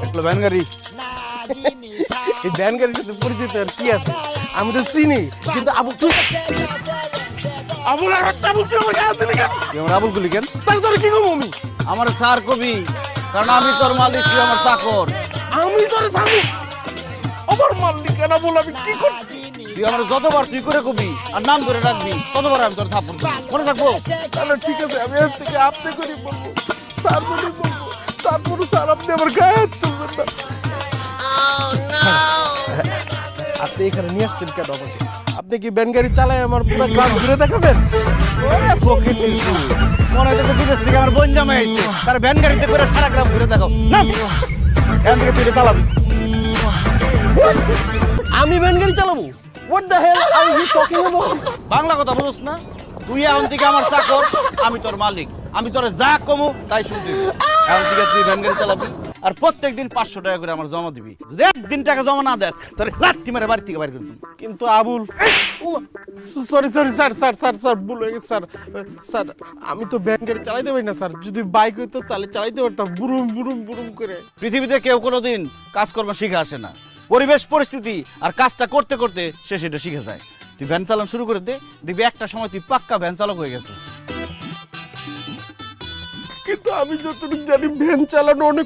একটা ভ্যান গাড়ি। এই ভ্যান গাড়ির সাথে পরিচিত আর কি আছে? আমি তো চিনি, কিন্তু আবুল তুই আবুল আর একটা আবুল তুই আমাকে হাত দিলি কেন? তুই আমার আবুল গুলি কেন? তাহলে তোর কি কম আমি? আমার স্যার কবি, কারণ আমি তোর মালিক, তুই আমার চাকর। আমি তোর জানি আমার মালিক কেন বল? আমি কি করছি? তুই আমার যতবার তুই করে কবি আর নাম ধরে রাখবি, ততবার আমি তোর থাপ্পড় দেব। মনে থাকবো? তাহলে ঠিক আছে, আমি এর থেকে আপনি করে বলবো, স্যার বলে বলবো। তারপরে স্যার আপনি আমার গায়ে হাত তুলবেন না। আপনি এখানে নিয়ে আসছেন কেন আমাকে? আপনি কি ভ্যান গাড়ি চালায় আমার পুরো গ্রাম ঘুরে দেখাবেন? ওরে ফকির নিশু, মনে হচ্ছে বিদেশ থেকে আমার বোন জামাই আইছে, তার ভ্যান গাড়িতে করে সারা গ্রাম ঘুরে দেখাও। নাম এখান থেকে তুই চালাবি। আমি ভ্যান গাড়ি চালাবো? What the hell are you talking about? Bangla কথা বুঝছ না? তুই এখন থেকে আমার চাকর, আমি তোর মালিক। আমি তোরে যা কমু তাই শুনবি। এখন থেকে তুই ভ্যান গাড়ি চালাবি আর প্রত্যেকদিন 500 টাকা করে আমার জমা দিবি। যদি একদিন টাকা জমা না দেস তোর লাত্তি মেরে বাড়ি থেকে বাইর করে দিবি। কিন্তু Abul, sorry sorry sir sir sir sir ভুল হয়ে গেছে স্যার। স্যার আমি তো ভ্যান গাড়ি চালাইতে পারি না স্যার। যদি বাইক হইতো তাহলে চালাইতে পারতাম বুরুম বুরুম বুরুম করে। পৃথিবীতে কেউ কোনোদিন কাজকর্ম শিখে আসে না, পরিবেশ পরিস্থিতি আর কাজটা করতে করতে সে সেটা শিখে যায়। তুই ভ্যান চালানো শুরু করে দে, দেখবি একটা সময় তুই পাক্কা ভ্যান চালক হয়ে গেছিস। কিন্তু আমি যতটুকু জানি ভ্যান চালানো অনেক